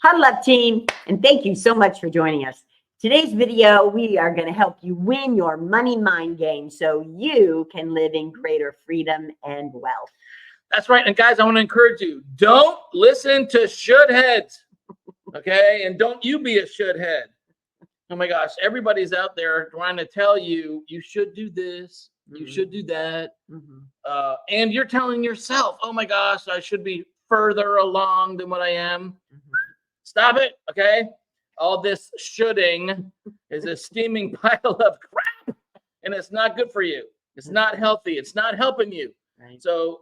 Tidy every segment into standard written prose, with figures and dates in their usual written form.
Huddle up, team, and thank you so much for joining us. Today's video, we are going to help you win your money mind game so you can live in greater freedom and wealth. That's right. And guys, I want to encourage you, don't listen to should heads. Okay. And don't you be a should head. Oh my gosh. Everybody's out there trying to tell you, you should do this. You should do that. And you're telling yourself, oh my gosh, I should be further along than what I am. Stop it. Okay. All this shoulding is a steaming pile of crap, and it's not good for you. It's not healthy. It's not helping you. Right. So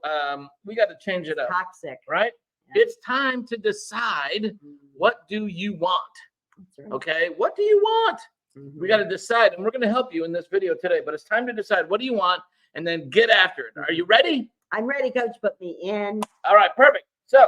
we got to change it up. Toxic. Right? Yeah. It's time to decide, what do you want? Right. Okay? What do you want? We got to decide, and we're going to help you in this video today, but it's time to decide, what do you want, and then get after it. Are you ready? I'm ready, Coach. Put me in. All right, perfect. So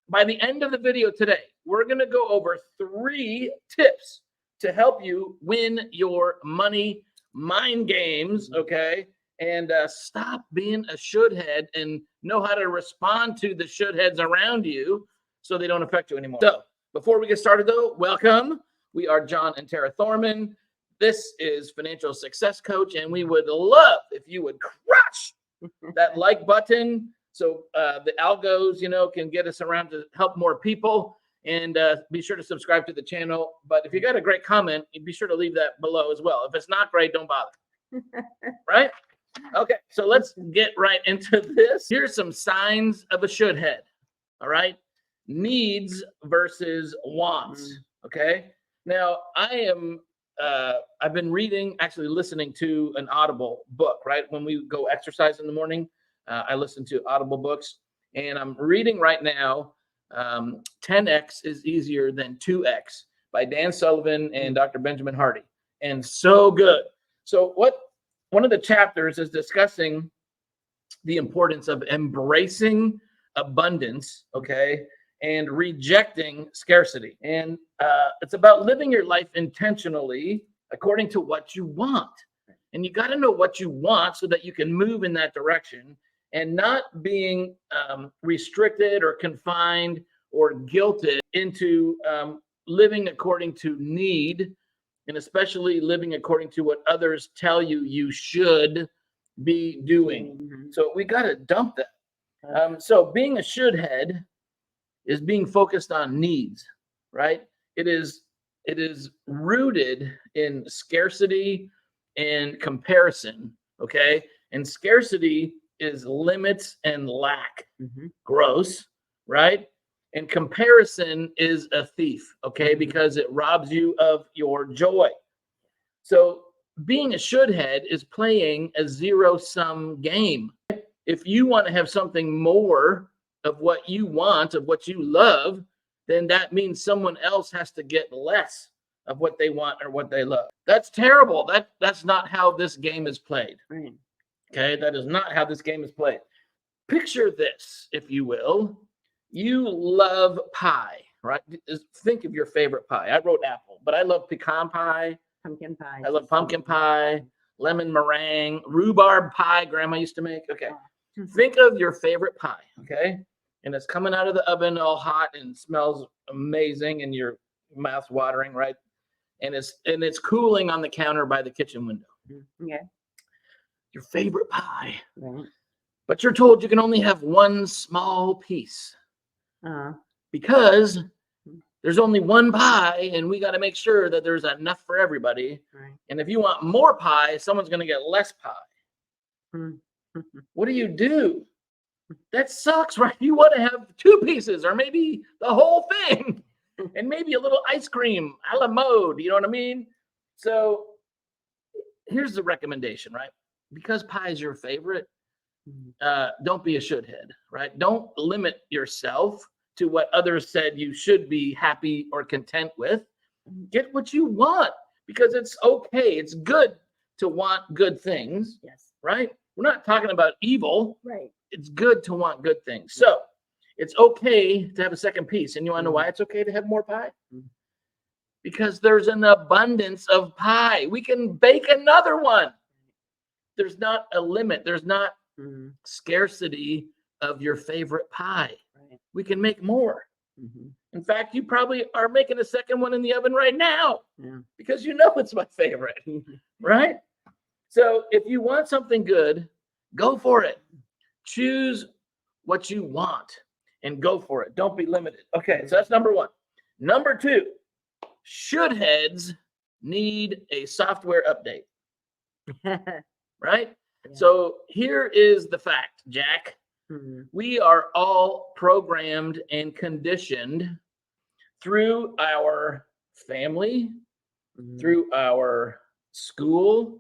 by the end of the video today, we're going to go over 3 tips to help you win your money mind games, okay? And stop being a should head and know how to respond to the should heads around you so they don't affect you anymore. So before we get started though, welcome. We are John and Tara Thorman. This is Financial Success Coach, and we would love if you would crush that like button so the algos, can get us around to help more people. And be sure to subscribe to the channel. But if you got a great comment, be sure to leave that below as well. If it's not great, don't bother. Right? Okay, so let's get right into this. Here's some signs of a should head. All right? Needs versus wants. Okay? Now, I've been actually listening to an Audible book, right? When we go exercise in the morning, I listen to Audible books, and I'm reading right now 10X is Easier Than 2X by Dan Sullivan and Dr. Benjamin Hardy. And so good. So one of the chapters is discussing the importance of embracing abundance, okay, and rejecting scarcity. And it's about living your life intentionally according to what you want. And you got to know what you want so that you can move in that direction and not being restricted or confined or guilted into living according to need, and especially living according to what others tell you you should be doing. So we got to dump that. So being a should head is being focused on needs, right? It is rooted in scarcity and comparison, okay? And scarcity is limits and lack. Gross, right? And comparison is a thief, okay? Because it robs you of your joy. So being a should head is playing a zero-sum game. If you want to have something more of what you want, of what you love, then that means someone else has to get less of what they want or what they love. That's terrible. That's not how this game is played. Okay, that is not how this game is played. Picture this, if you will. You love pie, right? Think of your favorite pie. I wrote apple, but I love pecan pie. Pumpkin pie. I love pumpkin pie, lemon meringue, rhubarb pie Grandma used to make. Okay. Think of your favorite pie, okay? And it's coming out of the oven all hot and smells amazing and your mouth's watering, right? And it's cooling on the counter by the kitchen window. Yeah. Your favorite pie. Right. But you're told you can only have one small piece. Because there's only one pie, and we got to make sure that there's enough for everybody. Right. And if you want more pie, someone's going to get less pie. What do? That sucks, right? You want to have 2 pieces or maybe the whole thing and maybe a little ice cream a la mode. You know what I mean? So here's the recommendation, right? Because pie is your favorite, don't be a should head, right? Don't limit yourself to what others said you should be happy or content with. Get what you want, because it's okay. It's good to want good things. Yes. Right? We're not talking about evil. Right. It's good to want good things. So it's okay to have a second piece. And you want to know why it's okay to have more pie? Because there's an abundance of pie. We can bake another one. There's not a limit. There's not scarcity of your favorite pie. Right. We can make more. In fact, you probably are making a second one in the oven right now Yeah. because you know it's my favorite, right? So if you want something good, go for it. Choose what you want and go for it. Don't be limited. Okay, so that's number one. Number two, should heads need a software update, right? Yeah. So here is the fact, Jack. Mhm. We are all programmed and conditioned through our family, Mhm. through our school,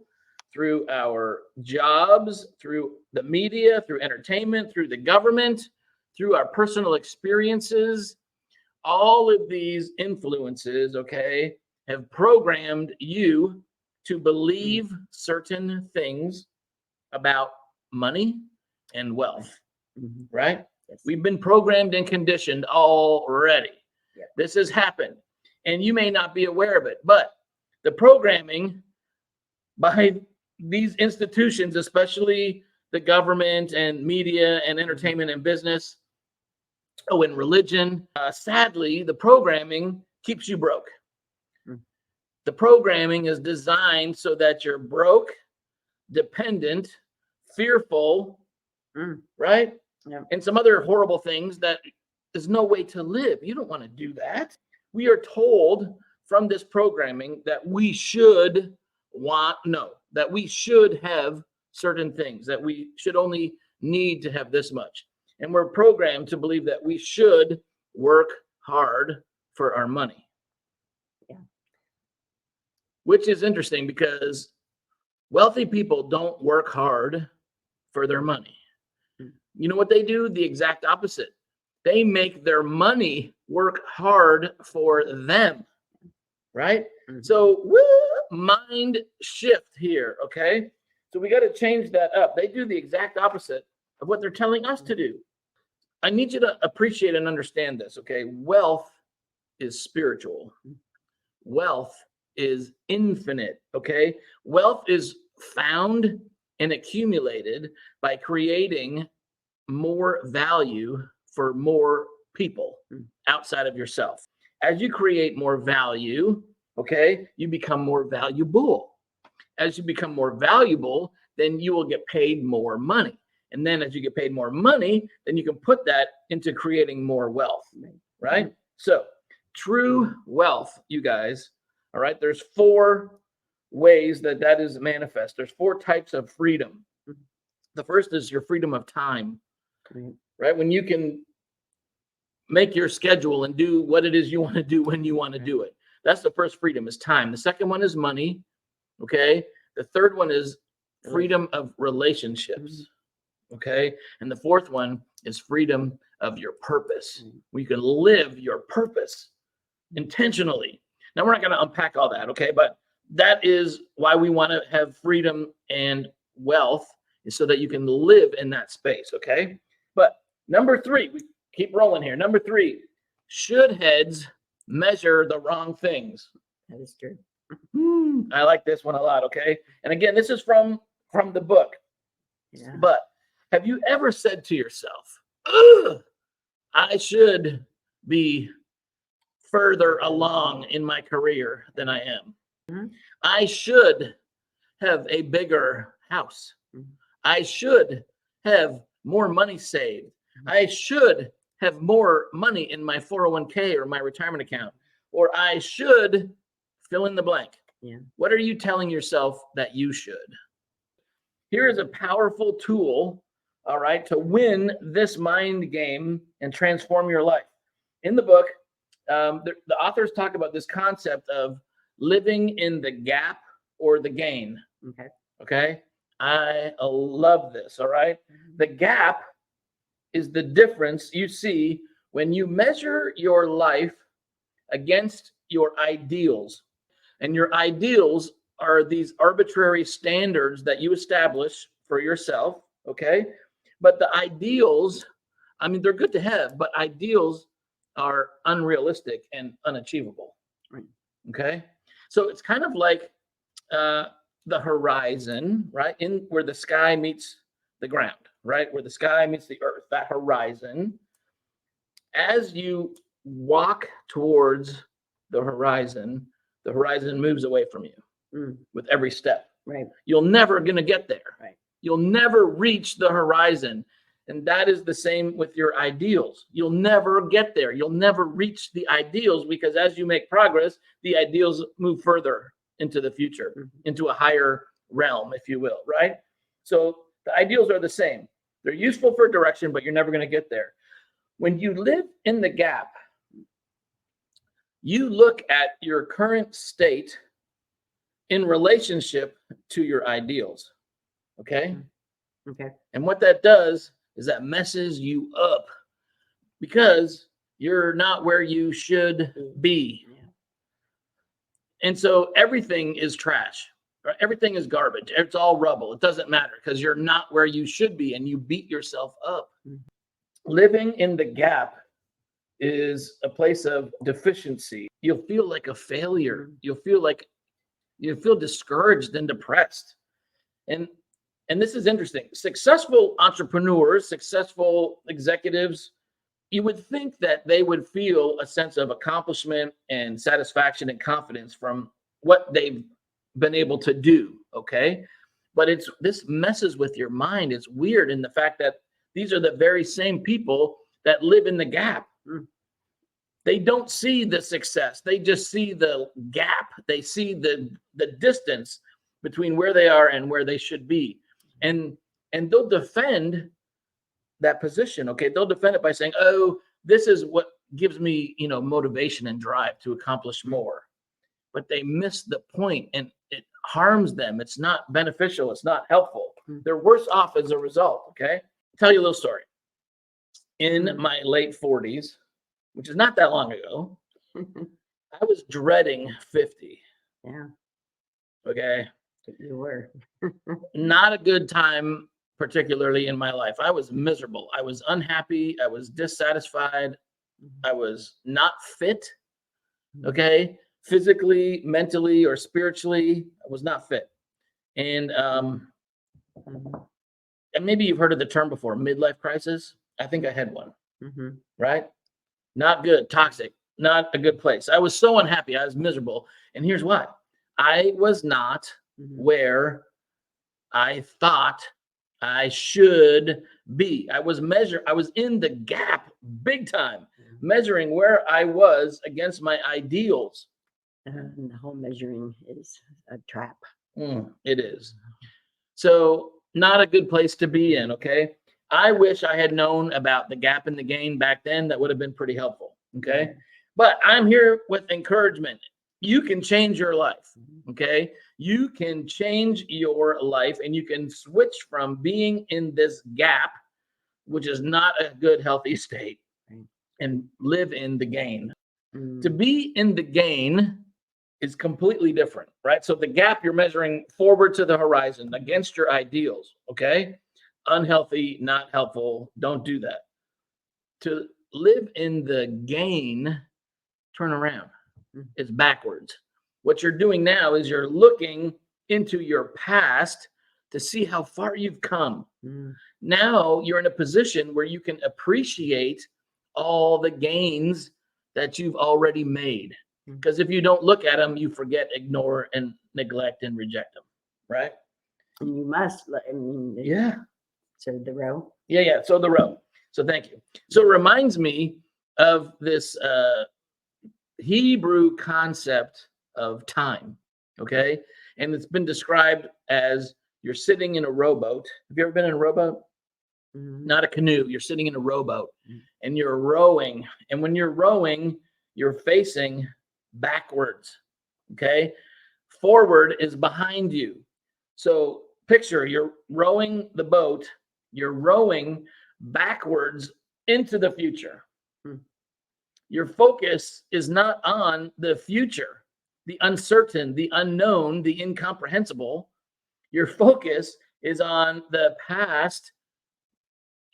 through our jobs, through the media, through entertainment, through the government, through our personal experiences. All of these influences, okay, have programmed you to believe certain things about money and wealth, Mhm. right? Yes. We've been programmed and conditioned already. Yeah. This has happened, and you may not be aware of it, but the programming by these institutions, especially the government and media and entertainment and business, and religion, sadly, the programming keeps you broke. Mm. The programming is designed so that you're broke, dependent, fearful, Mm. right? Yeah. And some other horrible things that there's no way to live. You don't want to do that. We are told from this programming that we should that we should have certain things, that we should only need to have this much. And we're programmed to believe that we should work hard for our money. Yeah. Which is interesting because wealthy people don't work hard for their money. You know what they do? The exact opposite. They make their money work hard for them, right? Mhm. So, mind shift here, okay? So we got to change that up. They do the exact opposite of what they're telling us to do. I need you to appreciate and understand this, okay? Wealth is spiritual. Wealth is infinite, okay? Wealth is found and accumulated by creating more value for more people outside of yourself. As you create more value, okay, you become more valuable. As you become more valuable, then you will get paid more money. And then as you get paid more money, then you can put that into creating more wealth, right? So, true wealth, you guys, all right, there's 4 ways that is manifest. There's 4 types of freedom. The first is your freedom of time, right? When you can make your schedule and do what it is you want to do when you want to do it. That's the first freedom, is time. The second one is money, okay? The third one is freedom of relationships, okay? And the fourth one is freedom of your purpose. Where you can live your purpose intentionally. Now, we're not going to unpack all that, okay? But that is why we want to have freedom and wealth, is so that you can live in that space, okay? But number 3, we keep rolling here. Number 3, should heads measure the wrong things? That is true. I like this one a lot, okay? And again, this is from the book. Yeah. But have you ever said to yourself, ugh, I should be further along in my career than I am? Mhm. I should have a bigger house. I should have more money saved. I should have more money in my 401k or my retirement account. Or I should fill in the blank. Yeah. What are you telling yourself that you should? Here is a powerful tool, all right, to win this mind game and transform your life. In the book, the authors talk about this concept of living in the gap or the gain. Okay. Okay. I love this. All right. The gap is the difference you see when you measure your life against your ideals. And your ideals are these arbitrary standards that you establish for yourself. Okay. But the ideals, I mean, they're good to have, but ideals are unrealistic and unachievable. Right. Okay. So it's kind of like the horizon, right? In where the sky meets the ground, right? Where the sky meets the earth, that horizon. As you walk towards the horizon moves away from you Mm, with every step. right. You're never going to get there. Right. You'll never reach the horizon. And that is the same with your ideals. You'll never get there. You'll never reach the ideals because as you make progress, the ideals move further into the future, Mhm. into a higher realm, if you will, right? So the ideals are the same. They're useful for direction, but you're never going to get there. When you live in the gap, you look at your current state in relationship to your ideals. Okay. Okay. And what that does is that messes you up because you're not where you should be. Yeah. And so everything is trash. Right? Everything is garbage. It's all rubble. It doesn't matter because you're not where you should be and you beat yourself up. Mhm. Living in the gap is a place of deficiency. You'll feel like a failure. Mhm. You'll feel discouraged and depressed. And this is interesting. Successful entrepreneurs, successful executives, you would think that they would feel a sense of accomplishment and satisfaction and confidence from what they've been able to do. Okay. But this messes with your mind. It's weird in the fact that these are the very same people that live in the gap. Mm. They don't see the success. They just see the gap. They see the distance between where they are and where they should be. And they'll defend that position. Okay. They'll defend it by saying, oh, this is what gives me, motivation and drive to accomplish more. But they miss the point and it harms them. It's not beneficial. It's not helpful. Mm. They're worse off as a result. Okay. I'll tell you a little story. In Mm. my late 40s, which is not that long ago, I was dreading 50. Yeah. Okay. You were. Not a good time, particularly in my life. I was miserable. I was unhappy. I was dissatisfied. I was not fit. Okay. Physically, mentally, or spiritually, I was not fit. And Mhm. and maybe you've heard of the term before, midlife crisis. I think I had one, Mhm. right? Not good, toxic, not a good place. I was so unhappy. I was miserable. And here's why. I was not Mhm. where I thought I should be. I was in the gap big time, measuring where I was against my ideals. And the whole measuring is a trap. It is. So not a good place to be in, okay? I wish I had known about the gap in the gain back then. That would have been pretty helpful, okay? But I'm here with encouragement. You can change your life, okay? You can change your life and you can switch from being in this gap, which is not a good, healthy state, and live in the gain. Mm. To be in the gain is completely different, right? So the gap, you're measuring forward to the horizon against your ideals, okay? Unhealthy, not helpful. Don't do that. To live in the gain, turn around. It's backwards. What you're doing now is you're looking into your past to see how far you've come. Mm. Now you're in a position where you can appreciate all the gains that you've already made. Because if you don't look at them, you forget, ignore, and neglect and reject them, right? And you must. Yeah. So the row. Yeah. So the row. So thank you. So it reminds me of this Hebrew concept of time, okay? And it's been described as you're sitting in a rowboat. Have you ever been in a rowboat? Mhm. Not a canoe. You're sitting in a rowboat Mhm. and you're rowing. And when you're rowing, you're facing backwards, okay? Forward is behind you. So picture you're rowing the boat, you're rowing backwards into the future. Your focus is not on the future, the uncertain, the unknown, the incomprehensible. Your focus is on the past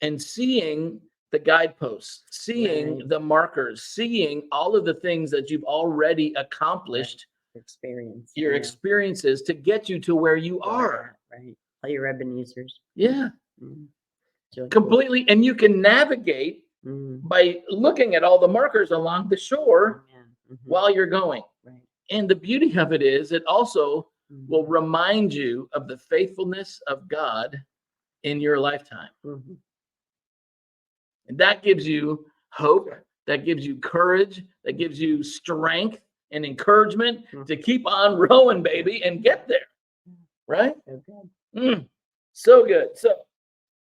and seeing the guideposts, seeing Right. the markers, seeing all of the things that you've already accomplished, Experience. your Yeah. experiences to get you to where you are. Right. All your Ebenezer's. Yeah, Mm. It's really cool. completely. And you can navigate Mm. by looking at all the markers along the shore Yeah. Mhm. while you're going. Right. And the beauty of it is it also Mhm. will remind you of the faithfulness of God in your lifetime. Mhm. And that gives you hope, that gives you courage, that gives you strength and encouragement to keep on rowing, baby, and get there. Right? So good. So good. So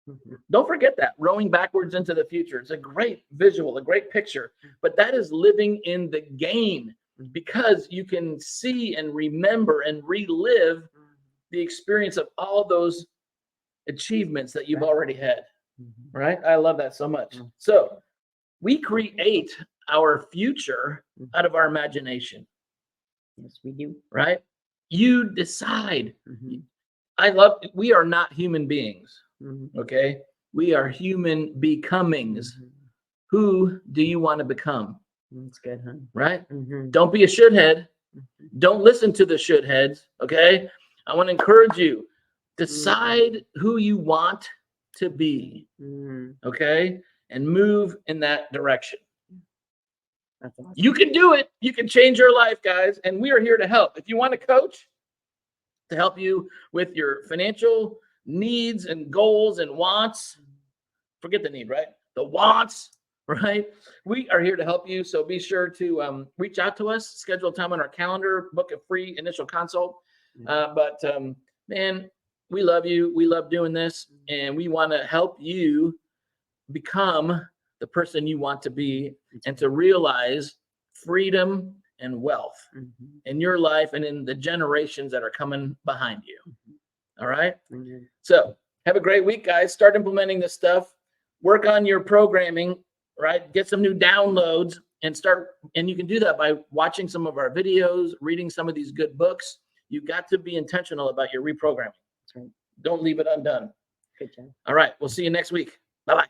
Mhm. don't forget that rowing backwards into the future. It's a great visual, a great picture, but that is living in the game because you can see and remember and relive the experience of all those achievements that you've already had. Mhm. Right? I love that so much. Mm. So we create our future out of our imagination, Yes, we do. right? You decide. Mhm. We are not human beings, Mhm. okay? We are human becomings. Mhm. Who do you want to become, That's good, huh? right? Mhm. Don't be a shithead. Mhm. Don't listen to the shitheads, okay? I want to encourage you. Decide who you want to be, Mhm. okay? And move in that direction. That's awesome. You can do it. You can change your life, guys. And we are here to help. If you want a coach to help you with your financial needs and goals and wants, forget the need, right? The wants, right? We are here to help you. So be sure to reach out to us, schedule a time on our calendar, book a free initial consult. Man, we love you. We love doing this. And we want to help you become the person you want to be and to realize freedom and wealth Mhm. in your life and in the generations that are coming behind you. All right. Mhm. So have a great week, guys. Start implementing this stuff. Work on your programming, right? Get some new downloads and start. And you can do that by watching some of our videos, reading some of these good books. You got to be intentional about your reprogramming. That's right. Don't leave it undone. Good job. All right. We'll see you next week. Bye-bye.